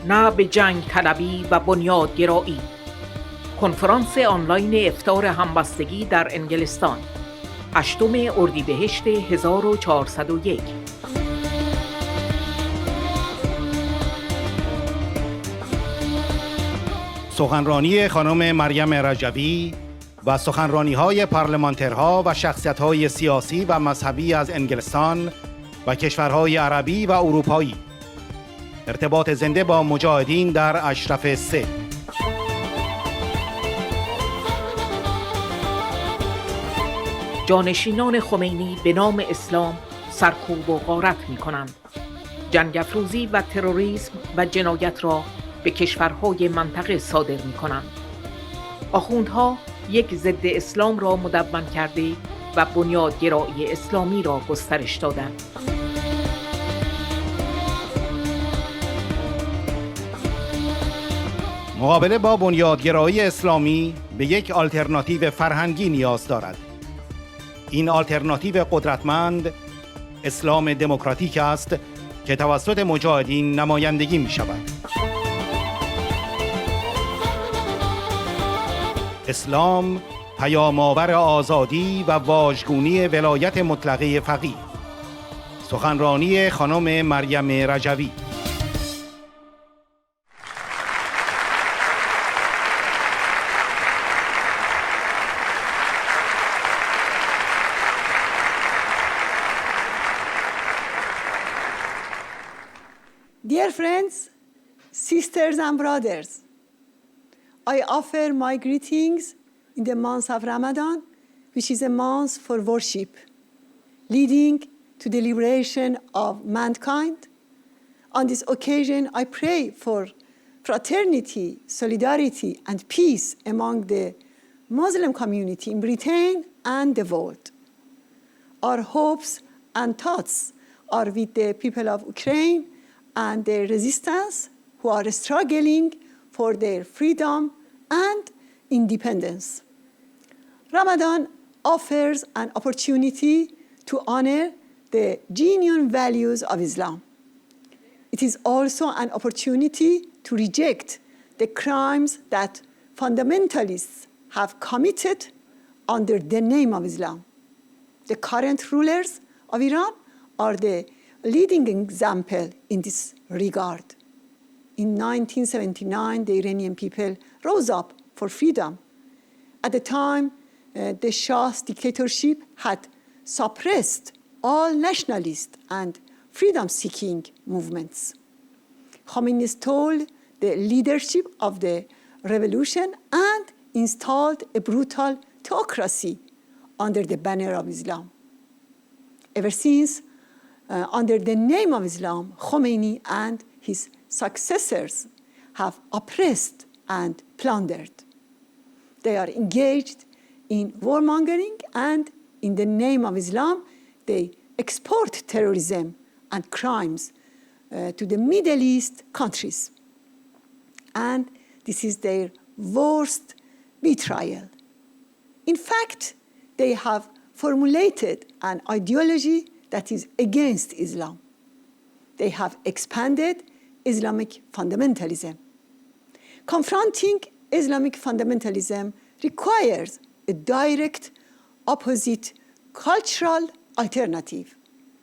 نه به جنگ طلبی و بنیادگرایی. کنفرانس آنلاین افطار همبستگی در انگلستان 8 اردیبهشت 1401. سخنرانی خانم مریم رجوی و سخنرانی‌های پارلمانترها و شخصیت‌های سیاسی و مذهبی از انگلستان و کشورهای عربی و اروپایی. ارتباط زنده با مجاهدین در اشرف 3. جانشینان خمینی به نام اسلام سرکوب و غارت می‌کنند. جنگ افروزی و تروریسم و جنایت را به کشورهای منطقه صادر می‌کنند. آخوندها یک ضد اسلام را مدون کرده و بنیادگرایی اسلامی را گسترش دادند. مقابله با بنیادگرایی اسلامی به یک آلترناتیو فرهنگی نیاز دارد. این آلترناتیو قدرتمند اسلام دموکراتیک است که توسط مجاهدین نمایندگی می شود. اسلام پیام‌آور آزادی و واژگونی ولایت مطلقه فقیه. سخنرانی خانم مریم رجوی. Dear friends, sisters and brothers, I offer my greetings in the month of Ramadan, which is a month for worship, leading to the liberation of mankind. On this occasion, I pray for fraternity, solidarity, and peace among the Muslim community in Britain and the world. Our hopes and thoughts are with the people of Ukraine and their resistance who are struggling for their freedom and independence. Ramadan offers an opportunity to honor the genuine values of Islam. It is also an opportunity to reject the crimes that fundamentalists have committed under the name of Islam. The current rulers of Iran are the leading example in this regard. In 1979, the Iranian people rose up for freedom. At the time, the Shah's dictatorship had suppressed all nationalist and freedom-seeking movements. Khomeini stole the leadership of the revolution and installed a brutal theocracy under the banner of Islam. Ever since, under the name of Islam, Khomeini and his successors have oppressed and plundered. They are engaged in warmongering, and in the name of Islam, they export terrorism and crimes to the Middle East countries. And this is their worst betrayal. In fact, they have formulated an ideology that is against Islam. They have expanded Islamic fundamentalism. Confronting Islamic fundamentalism requires a direct opposite cultural alternative.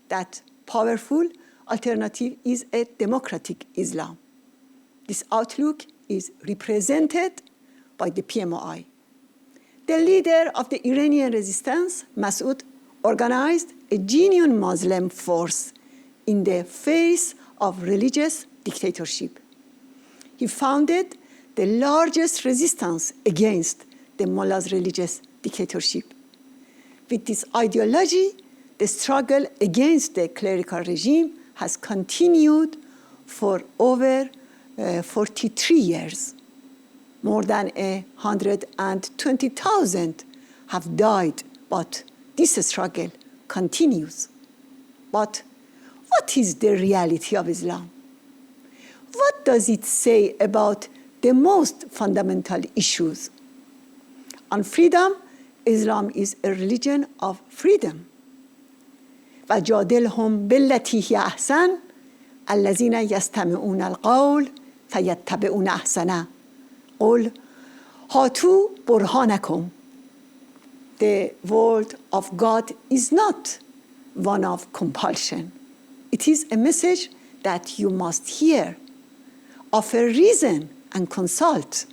That powerful alternative is a democratic Islam. This outlook is represented by the PMOI. The leader of the Iranian resistance, Masoud, organized a genuine Muslim force in the face of religious dictatorship. He founded the largest resistance against the mullahs' religious dictatorship. With this ideology, the struggle against the clerical regime has continued for over 43 years. More than 120,000 have died, but this struggle continues. But what is the reality of Islam? What does it say about the most fundamental issues? On freedom, Islam is a religion of freedom. وَجَادِلْهُمْ بِالَّتِي هِيَ أَحْسَنُ الَّذِينَ يَسْتَمِعُونَ الْقَوْلَ فیتبعون احسنه قل هاتوا برهانکم. The word of God is not one of compulsion. It is a message that you must hear, offer reason and consult.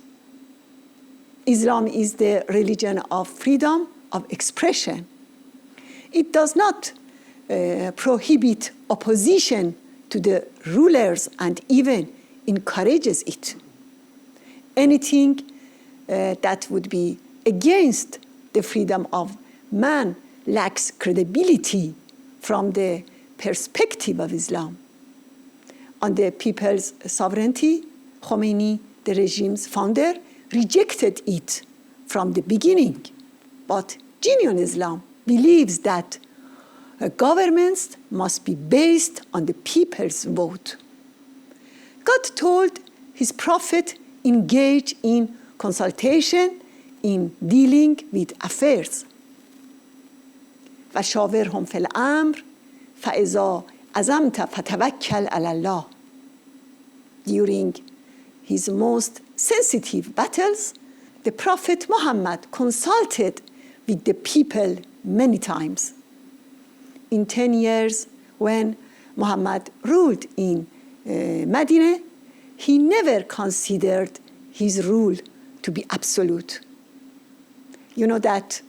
Islam is the religion of freedom of expression. It does not prohibit opposition to the rulers and even encourages it. Anything that would be against the freedom of man lacks credibility from the perspective of Islam. On the people's sovereignty, Khomeini, the regime's founder, rejected it from the beginning. But genuine Islam believes that governments must be based on the people's vote. God told his prophet engage in consultation in dealing with affairs. وشاورهم فی الامر فاذا عزمت فتوکل علی الله. During his most sensitive battles, the Prophet Muhammad consulted with the people many times. In 10 years, when Muhammad ruled in Medina, he never considered his rule to be absolute. You know that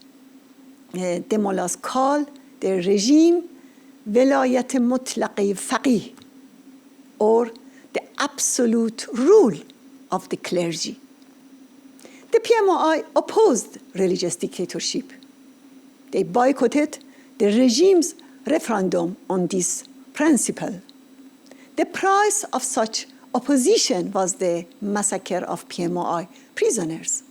the mullahs call the regime velayat mutlaqi faqih, or the absolute rule of the clergy. The PMOI opposed religious dictatorship. They boycotted the regime's referendum on this principle. The price of such opposition was the massacre of PMOI prisoners.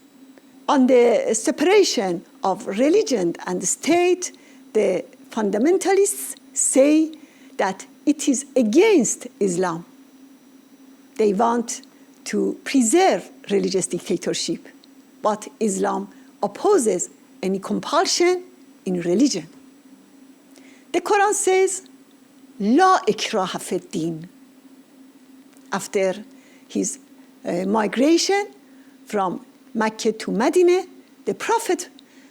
On the separation of religion and state, the fundamentalists say that it is against Islam. They want to preserve religious dictatorship, but Islam opposes any compulsion in religion. The Quran says, La ikraha fid din. After his migration from Mecca to Medina, the Prophet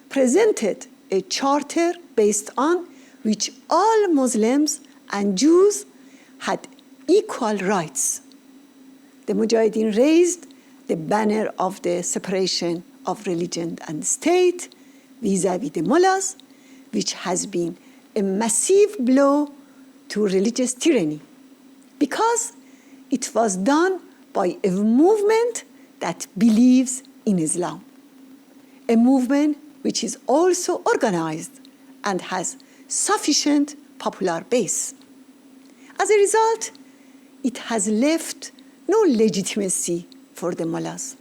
presented a charter based on which all Muslims and Jews had equal rights. The Mujahideen raised the banner of the separation of religion and state vis-à-vis the mullahs, which has been a massive blow to religious tyranny, because it was done by a movement that believes in Islam, a movement which is also organized and has sufficient popular base. As a result, it has left no legitimacy for the mullahs.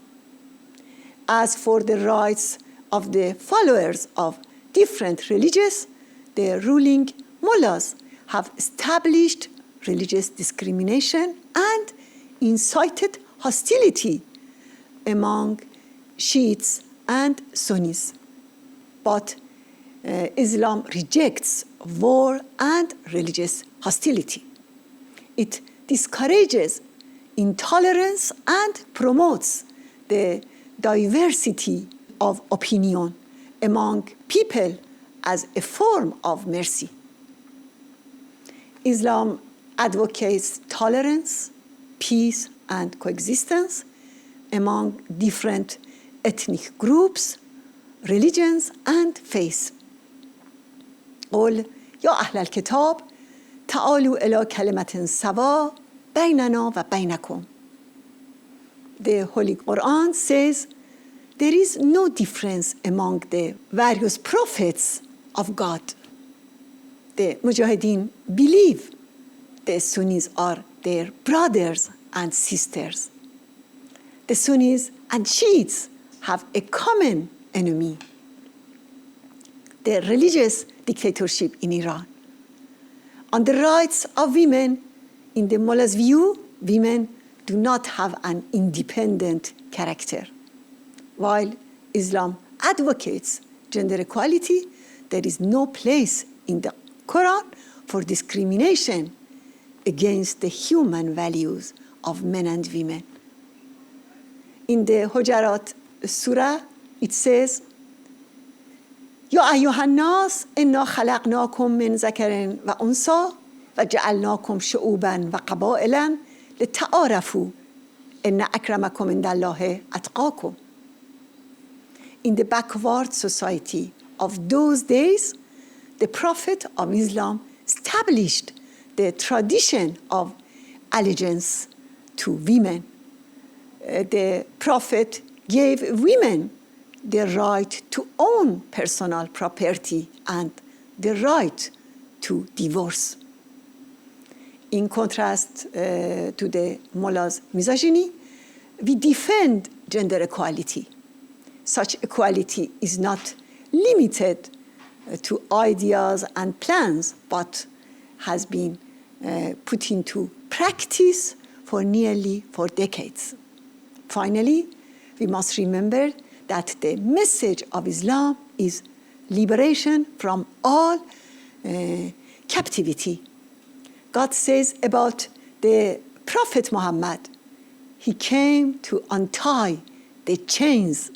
As for the rights of the followers of different religions, the ruling mullahs have established religious discrimination and incited hostility among Shiites and Sunnis. But Islam rejects war and religious hostility. It discourages intolerance and promotes the diversity of opinion among people as a form of mercy. Islam advocates tolerance, peace, and coexistence among different ethnic groups, religions, and faiths. قل يا أهل الكتاب تعالوا إلى كلمة سواء بيننا وبينكم. The Holy Quran says there is no difference among the various prophets of God. The Mujahideen believe the Sunnis are their brothers and sisters. The Sunnis and Shiites have a common enemy, the religious dictatorship in Iran. On the rights of women, in the mullah's view, women do not have an independent character. While Islam advocates gender equality, there is no place in the Quran for discrimination against the human values of men and women. in the Hujarat Surah, it says, يا أيها الناس إنا خلقناكم من ذكر وأنثى وجعلناكم شعوبا وقبائلا لتعارفوا إن أكرمكم عند الله أتقاكم. In the backward society of those days, the Prophet of Islam established the tradition of allegiance to women. The Prophet gave women the right to own personal property and the right to divorce. In contrast to the mullah's misogyny, we defend gender equality. Such equality is not limited to ideas and plans, but has been put into practice for nearly 4 decades. Finally, we must remember that the message of Islam is liberation from all captivity. God says about the Prophet Muhammad, he came to untie the chains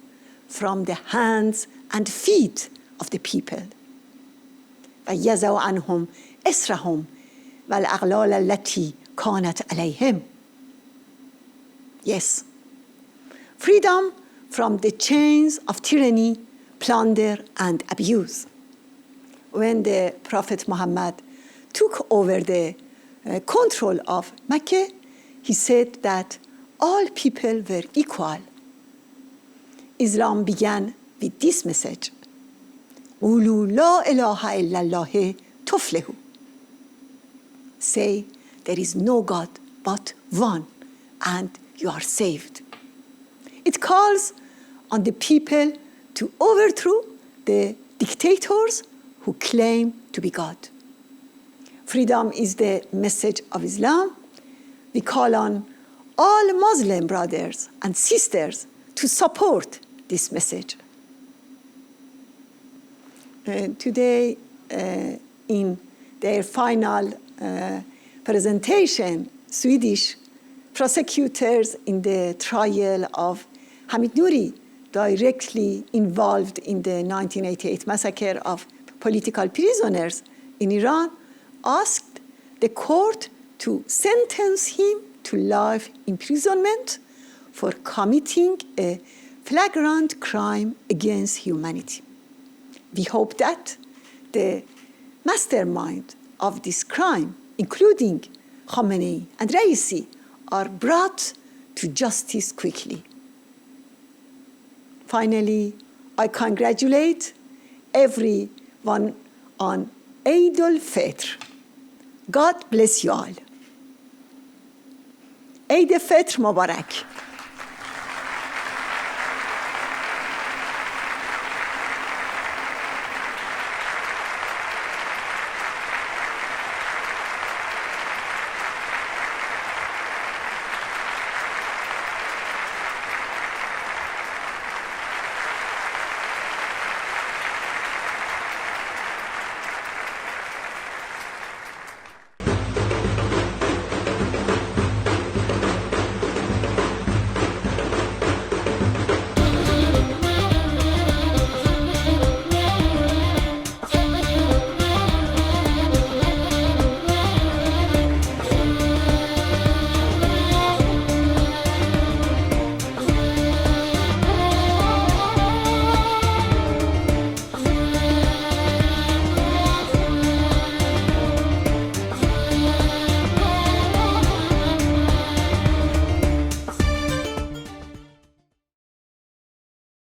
from the hands and feet of the people. وَيَزَوْ عَنْهُمْ إِسْرَهُمْ وَالْأَغْلَالَ الَّتِي كَانَتْ عَلَيْهِمْ. Yes, freedom from the chains of tyranny, plunder, and abuse. When the Prophet Muhammad took over the control of Mecca, he said that all people were equal. Islam began with this message: قُولُوا لَا إِلَهَ إِلَّا اللَّهِ تُفْلِحُوا. Say, there is no God but one, and you are saved. It calls on the people to overthrow the dictators who claim to be God. Freedom is the message of Islam. We call on all Muslim brothers and sisters to support this message. Today, in their final presentation, Swedish prosecutors in the trial of Hamid Nouri, directly involved in the 1988 massacre of political prisoners in Iran, asked the court to sentence him to life imprisonment for committing a flagrant crime against humanity. We hope that the mastermind of this crime, including Khamenei and Raisi, are brought to justice quickly. Finally, I congratulate everyone on Eid al-Fitr. God bless you all. Eid al-Fitr Mubarak.